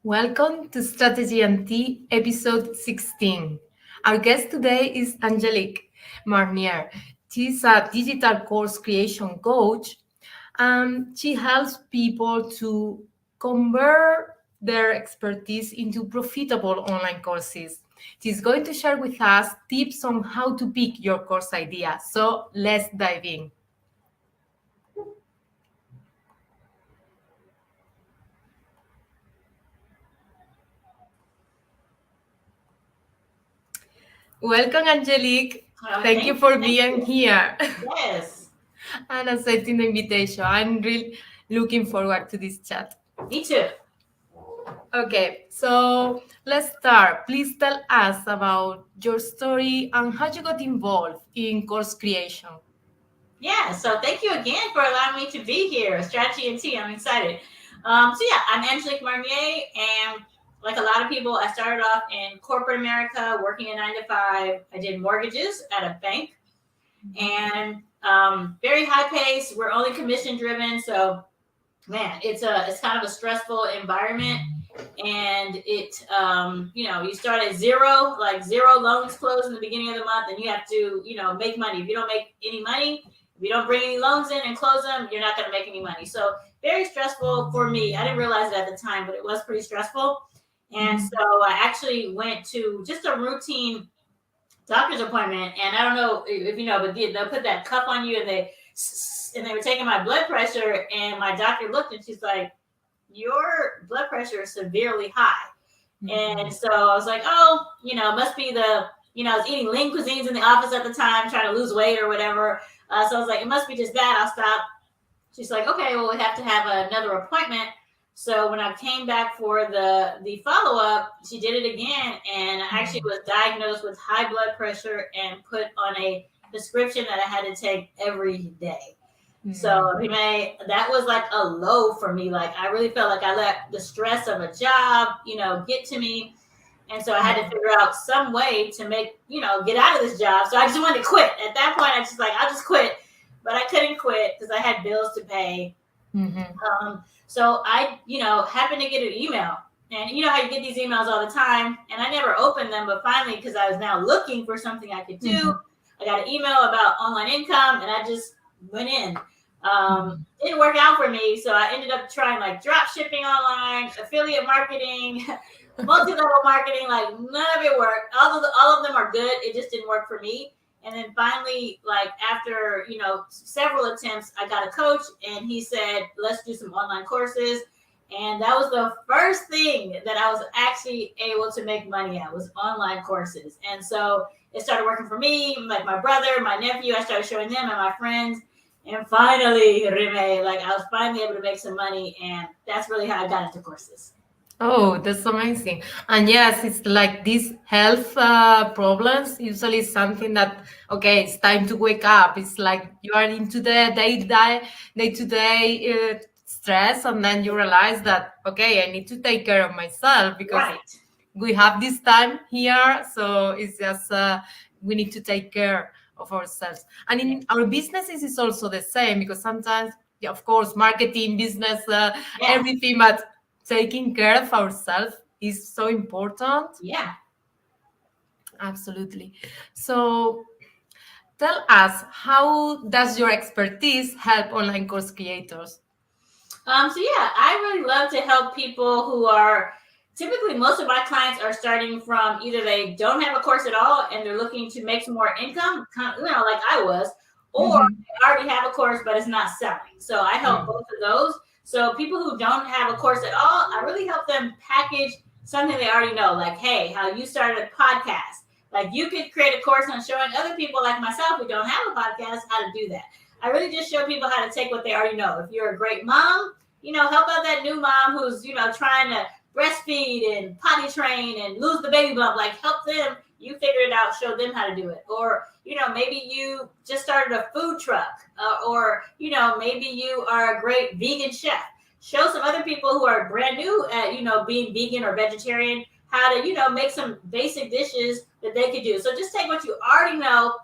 Welcome to Strategy and Tea, episode 16. Our guest today is Angelic Marnier. She's a digital course creation coach, and she helps people to convert their expertise into profitable online courses. She's going to share with us tips on how to pick your course idea. So let's dive in. Welcome, Angelique. Thank you for Thank being you. here Yes, and accepting the invitation. I'm really looking forward to this chat. me too. Okay, so let's start. Please tell us about your story and how you got involved in course creation. Yeah, so thank you again for allowing me to be here. Strategy and Tea, I'm excited. I'm Angelic Marnier, and like a lot of people, I started off in corporate America, working a 9 to 5. I did mortgages at a bank, and very high pace. We're only commission driven, so man, it's kind of a stressful environment. And you start at zero, like zero loans closed in the beginning of the month, and you have to make money. If you don't make any money, if you don't bring any loans in and close them, you're not going to make any money. So very stressful for me. I didn't realize it at the time, but it was pretty stressful. And so I actually went to just a routine doctor's appointment, and I don't know if you know, but they'll put that cuff on you, and they were taking my blood pressure, and my doctor looked, and she's like, your blood pressure is severely high. And so I was like, oh, it must be I was eating lean cuisines in the office at the time, trying to lose weight or whatever. So I was like, it must be just that. I'll stop. She's like, okay, well, we have to have another appointment. So when I came back for the follow up, she did it again, and I actually was diagnosed with high blood pressure and put on a prescription that I had to take every day. So that was like a low for me. Like I really felt like I let the stress of a job, get to me. And so I had to figure out some way to get out of this job. So I just wanted to quit. At that point, I just like, I'll just quit. But I couldn't quit because I had bills to pay. So I, happened to get an email. And you know how you get these emails all the time. And I never opened them. But finally, because I was now looking for something I could do, I got an email about online income, and I just went in. Didn't work out for me, so I ended up trying like drop shipping online, affiliate marketing, multi-level marketing. Like none of it worked. All of them are good. It just didn't work for me. And then finally, like after several attempts, I got a coach, and he said, "Let's do some online courses." And that was the first thing that I was actually able to make money at, was online courses. And so it started working for me, like my brother, my nephew. I started showing them and my friends. And finally, Rime, like I was finally able to make some money, and that's really how I got into courses. Oh, that's amazing. And yes, it's like these health problems usually something that, okay, it's time to wake up. It's like you are into the day-to-day stress, and then you realize that, okay, I need to take care of myself because Right. we have this time here. So it's just, we need to take care of ourselves. And in our businesses, it's also the same because sometimes, yeah, of course, marketing, business, Yeah. everything, but taking care of ourselves is so important. Yeah. Absolutely. So tell us, how does your expertise help online course creators? I really love to help people who are typically, most of my clients are starting from either they don't have a course at all and they're looking to make some more income, like I was, or they already have a course but it's not selling. So I help both of those. So people who don't have a course at all, I really help them package something they already know, like, hey, how you started a podcast. Like you could create a course on showing other people like myself who don't have a podcast how to do that. I really just show people how to take what they already know. If you're a great mom, help out that new mom who's, trying to breastfeed and potty train and lose the baby bump. Like help them, you figure it out, show them how to do it. Or, maybe you just started a food truck or, maybe you are a great vegan chef. Show some other people who are brand new at, being vegan or vegetarian, how to, make some basic dishes that they could do. So just take what you already know.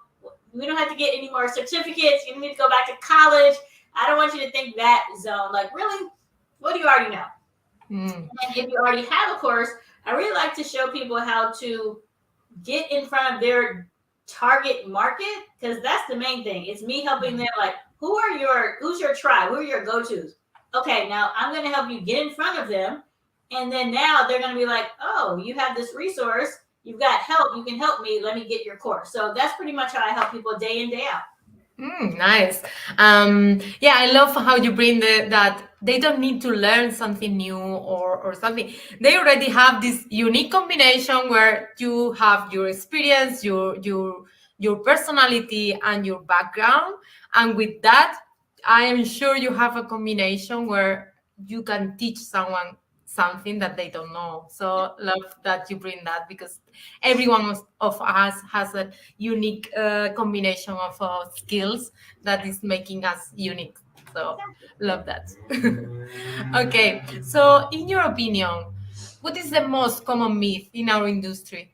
We don't have to get any more certificates. You don't need to go back to college. I don't want you to think that zone. Like, really, what do you already know? Mm. And if you already have a course, I really like to show people how to get in front of their target market, because that's the main thing. It's me helping them, like, who's your tribe? Who are your go-tos? Okay, now I'm going to help you get in front of them. And then now they're going to be like, oh, you have this resource. You've got help. You can help me. Let me get your course. So that's pretty much how I help people day in, day out. Nice. Yeah, I love how you bring that they don't need to learn something new or something. They already have this unique combination where you have your experience, your personality, and your background, and with that, I am sure you have a combination where you can teach someone something that they don't know. So love that you bring that, because everyone of us has a unique combination of skills that is making us unique. So love that. Okay, so in your opinion, what is the most common myth in our industry?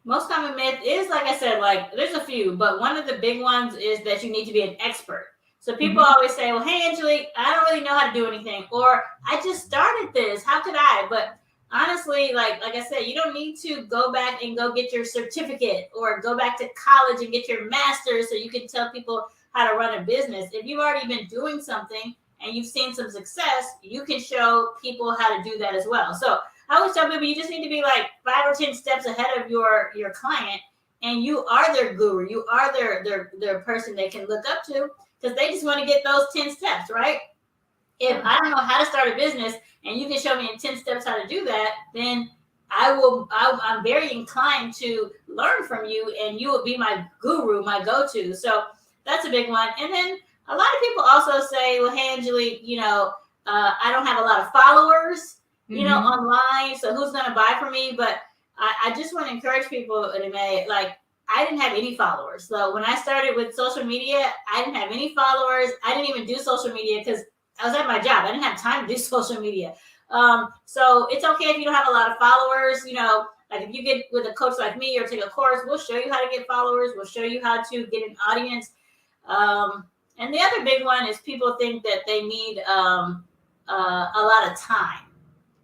Most common myth is, like I said, like there's a few, but one of the big ones is that you need to be an expert. So people Mhm. always say, well, hey, Angelique, I don't really know how to do anything, or I just started this. How could I? But honestly, like I said, you don't need to go back and go get your certificate or go back to college and get your master's so you can tell people how to run a business. If you've already been doing something and you've seen some success, you can show people how to do that as well. So I always tell people you just need to be like 5 or 10 steps ahead of your client, and you are their guru. You are their person they can look up to, because they just want to get those 10 steps, right? If Yeah. I don't know how to start a business and you can show me in 10 steps how to do that, then I will. I'm very inclined to learn from you, and you will be my guru, my go-to. So that's a big one. And then a lot of people also say, "Well, hey, Angelique, I don't have a lot of followers, Mm-hmm. online. So who's going to buy from me?" But I just want to encourage people, like, I didn't have any followers. So when I started with social media, I didn't have any followers. I didn't even do social media because I was at my job. I didn't have time to do social media. So it's okay if you don't have a lot of followers. Like if you get with a coach like me or take a course, we'll show you how to get followers. We'll show you how to get an audience. And the other big one is people think that they need a lot of time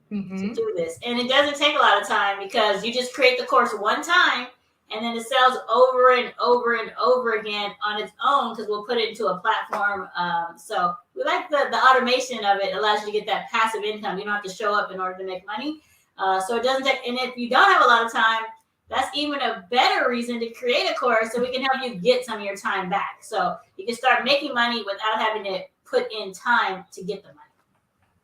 to Mm-hmm. do this. And it doesn't take a lot of time because you just create the course one time and then it sells over and over and over again on its own because we'll put it into a platform. So we like the automation of it. It allows you to get that passive income. You don't have to show up in order to make money. So it doesn't take, and if you don't have a lot of time, that's even a better reason to create a course so we can help you get some of your time back. So you can start making money without having to put in time to get the money.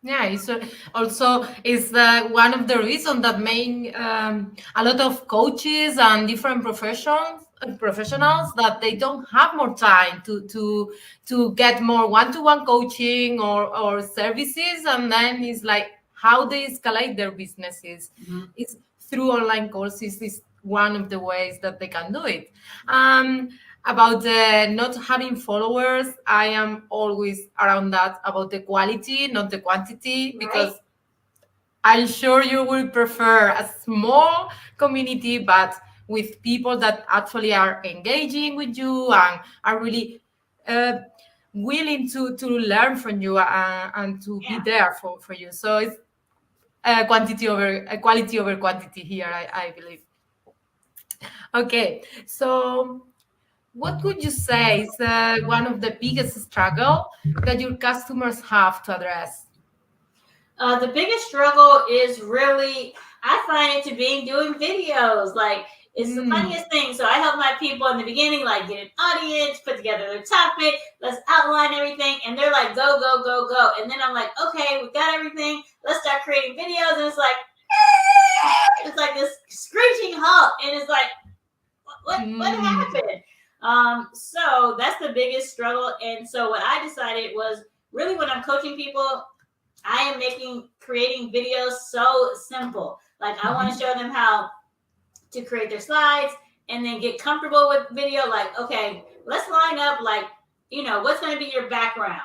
Yeah, it's also is one of the reasons that make a lot of coaches and different professionals that they don't have more time to get more one-to-one coaching or services, and then it's like how they escalate their businesses. Mhm. It's through online courses is one of the ways that they can do it. Um, about the not having followers, I am always around that about the quality, not the quantity, Right? because I'm sure you will prefer a small community, but with people that actually are engaging with you and are really uh, willing to learn from you and to be Yeah. there for you. So it's quality over quantity here, I believe. Okay, so what would you say is one of the biggest struggle that your customers have to address? The biggest struggle is really, I find it to be doing videos. Like, it's the Mm, funniest thing. So I help my people in the beginning, like get an audience, put together their topic, let's outline everything, and they're like, go, go, go, go. And then I'm like, okay, we got everything. Let's start creating videos. And it's like, it's like this screeching halt, and it's like, what mm, happened? So that's the biggest struggle. And so what I decided was really when I'm coaching people, I am creating videos so simple. Like I want to mhm, show them how to create their slides and then get comfortable with video. Like, okay, let's line up like, what's going to be your background?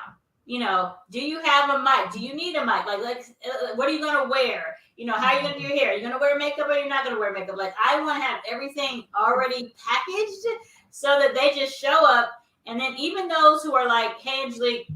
Do you have a mic? Do you need a mic? What are you going to wear? How are you going to do your hair? Are you going to wear makeup or you're not going to wear makeup? Like, I want to have everything already packaged so that they just show up. And then even those who are like, hey, Angelique,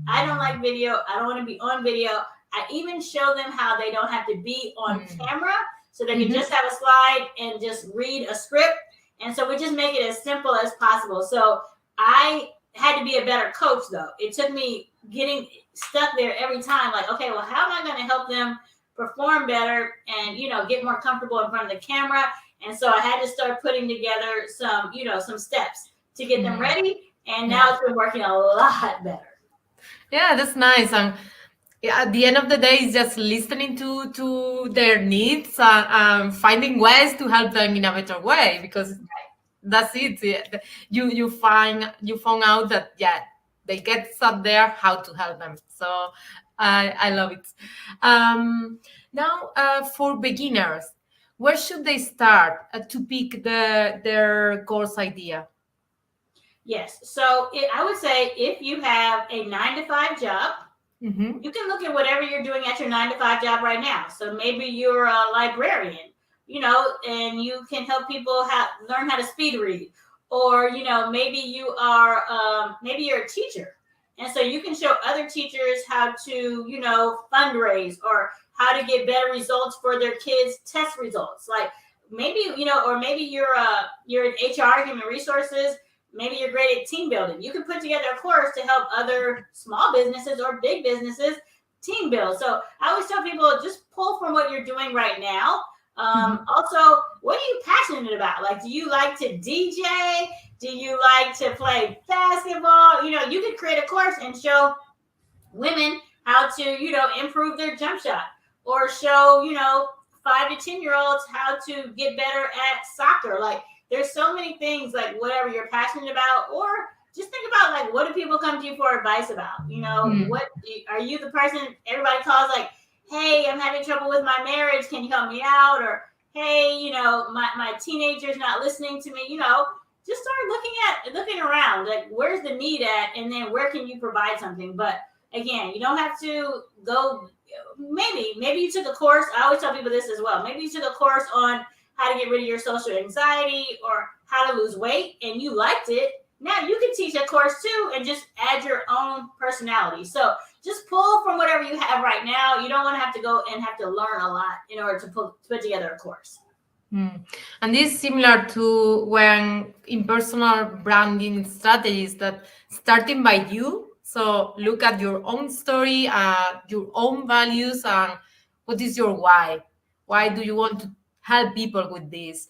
I don't like video. I don't want to be on video. I even show them how they don't have to be on Mm. camera, so they can Mhm. just have a slide and just read a script. And so we just make it as simple as possible. So I had to be a better coach, though. It took me getting stuck there every time, like, okay, well, how am I going to help them perform better and, get more comfortable in front of the camera? And so I had to start putting together some steps to get them Mm. ready. And now Yeah. it's been working a lot better. Yeah, that's nice. And yeah, at the end of the day, it's just listening to their needs and finding ways to help them in a better way, because that's it. Yeah, you found out that, yeah, they get stuck there, how to help them. So I love it. Now, for beginners, where should they start to pick their course idea? Yes. So I would say if you have a 9 to 5 job, Mm-hmm. you can look at whatever you're doing at your 9 to 5 job right now. So maybe you're a librarian, and you can help people learn how to speed read, or maybe maybe you're a teacher, and so you can show other teachers how to fundraise or how to get better results for their kids' test results. Like maybe or maybe you're in HR, human resources. Maybe you're great at team building. You can put together a course to help other small businesses or big businesses team build. So I always tell people, just pull from what you're doing right now. Mm-hmm. Also, what are you passionate about? Like, do you like to DJ? Do you like to play basketball? You could create a course and show women how to, improve their jump shot, or show, 5 to 10 year olds how to get better at soccer. Like, there's so many things, like whatever you're passionate about, or just think about, like, what do people come to you for advice about? Mm. What are you the person everybody calls, like, hey, I'm having trouble with my marriage, can you help me out? Or hey, my teenager's not listening to me. Just start looking around, like, where's the need at, and then where can you provide something. But again, you don't have to go. Maybe you took a course. I always tell people this as well. Maybe you took a course on how to get rid of your social anxiety or how to lose weight, and you liked it. Now you can teach a course too and just add your own personality. So just pull from whatever you have right now. You don't want to have to go and have to learn a lot in order to put together a course. Mm. And this is similar to when in personal branding strategies, that starting by you. So look at your own story, your own values, and what is your why? Why do you want to help people with this?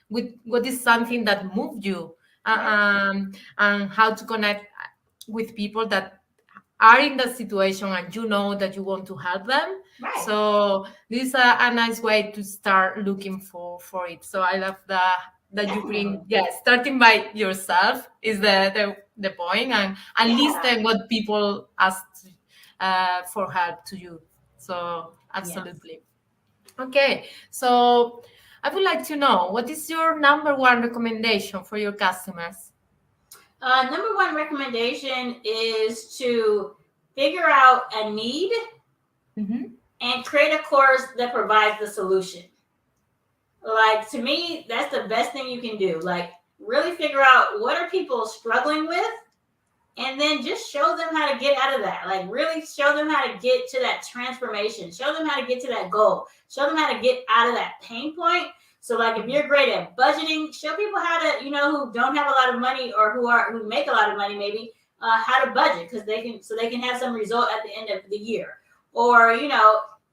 With what is something that moved you, Right. and how to connect with people that are in that situation, and you know that you want to help them. Right. So this is a nice way to start looking for it. So I love that you bring, Definitely. yeah, starting by yourself is the point, and Yeah. listen what people ask for help to you. So Yes. absolutely. Okay, so I would like to know, what is your number one recommendation for your customers? Number one recommendation is to figure out a need Mm-hmm. and create a course that provides the solution. Like, to me, that's the best thing you can do. Like, really figure out what are people struggling with, and then just show them how to get out of that. Like, really show them how to get to that transformation, show them how to get to that goal, show them how to get out of that pain point. So, like, if you're great at budgeting, show people how to, who don't have a lot of money, or who make a lot of money, maybe, how to budget, because they can have some result at the end of the year. Or,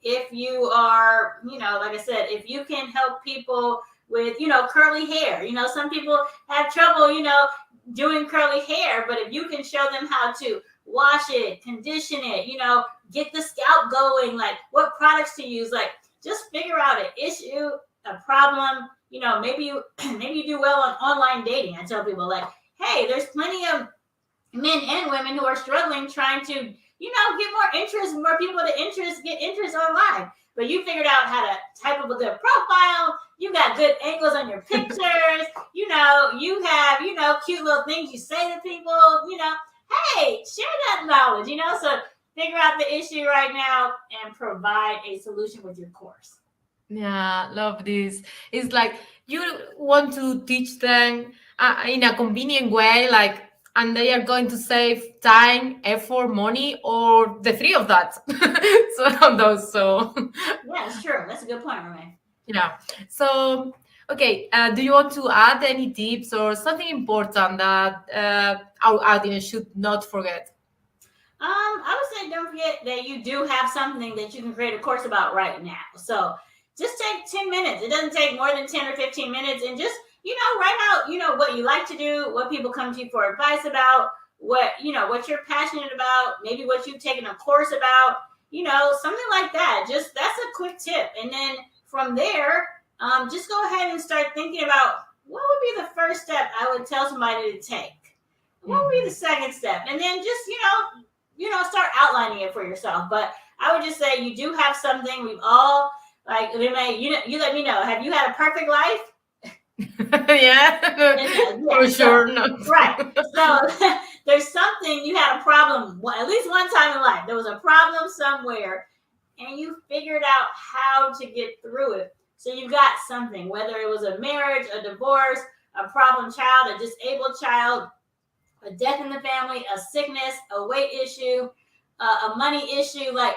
if you are, like I said, if you can help people with, curly hair. Some people have trouble, doing curly hair, but if you can show them how to wash it, condition it, get the scalp going, like what products to use, like, just figure out an issue, a problem. Maybe you maybe you do well on online dating. I tell people, like, hey, there's plenty of men and women who are struggling trying to, get more interest, more people to get interest online. But you figured out how to type up a good profile. You got good angles on your pictures. You have, cute little things you say to people. Hey, share that knowledge, So figure out the issue right now and provide a solution with your course. Yeah, love this. It's like you want to teach them in a convenient way, like and they are going to save time, effort, money, or the three of that. So on those. So Yeah, it's true. That's a good point, Romain. yeah. So okay, do you want to add any tips or something important that our audience should not forget? I would say don't forget that you do have something that you can create a course about right now. So just take 10 minutes. It doesn't take more than 10 or 15 minutes, and just, write out, what you like to do, what people come to you for advice about, what you're passionate about, maybe what you've taken a course about, something like that. Just that's a quick tip. And then from there, just go ahead and start thinking about what would be the first step I would tell somebody to take. What would be the Mhm. second step? And then just, start outlining it for yourself. But I would just say you do have something. We've all, like, you let me know. Have you had a perfect life? Yeah, Yeah. for So sure not. right. So there's something, you had a problem. Well, at least one time in life, there was a problem somewhere, and you figured out how to get through it. So you got something, whether it was a marriage, a divorce, a problem child, a disabled child, a death in the family, a sickness, a weight issue, a money issue. Like,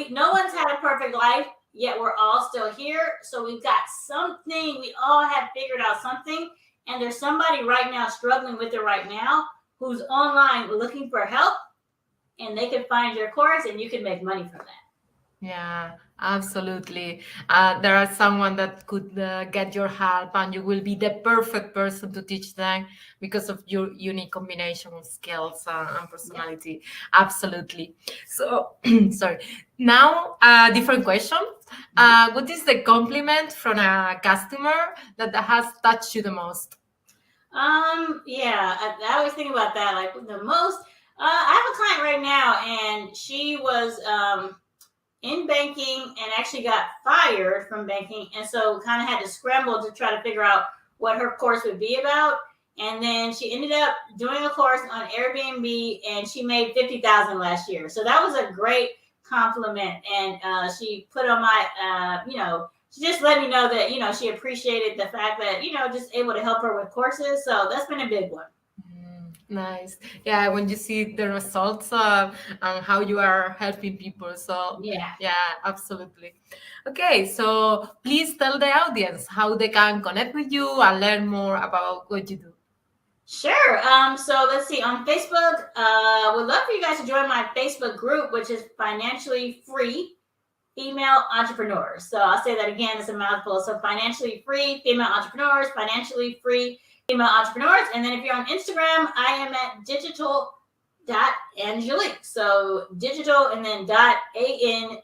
no one's had a perfect life, yet we're all still here. So we've got something. We all have figured out something, and there's somebody right now struggling with it right now who's online looking for help, and they can find your course, and you can make money from that. Yeah, absolutely. There are someone that could get your help, and you will be the perfect person to teach them because of your unique combination of skills and Yeah. personality. Absolutely. So, sorry. Now, different question. Mhm. What is the compliment from a customer that has touched you the most? Yeah, I always think about that. Like, the most, I have a client right now, and she was in banking and actually got fired from banking, and so kind of had to scramble to try to figure out what her course would be about. And then she ended up doing a course on Airbnb, and she made 50,000 last year. So that was a great compliment. And she put on my, she just let me know that, she appreciated the fact that, just able to help her with courses. So that's been a big one. Nice. Yeah, when you see the results and how you are helping people. So, Yeah. yeah, absolutely. Okay, so please tell the audience how they can connect with you and learn more about what you do. Sure. So let's see. On Facebook, would love for you guys to join my Facebook group, which is Financially Free Female Entrepreneurs. So I'll say that again, it's a mouthful. So Financially Free Female Entrepreneurs, Financially Free Female Entrepreneurs. And then if you're on Instagram, I am at digital.angelic. So digital and then .angelic.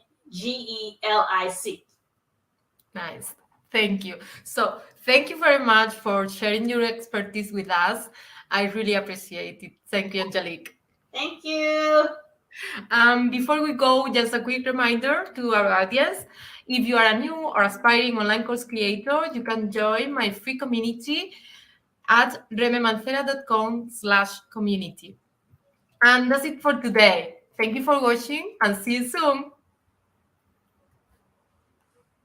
Nice. Thank you. So, thank you very much for sharing your expertise with us. I really appreciate it. Thank you, Angelique. Thank you. Before we go, just a quick reminder to our audience. If you are a new or aspiring online course creator, you can join my free community at rememancera.com/community. And that's it for today. Thank you for watching and see you soon.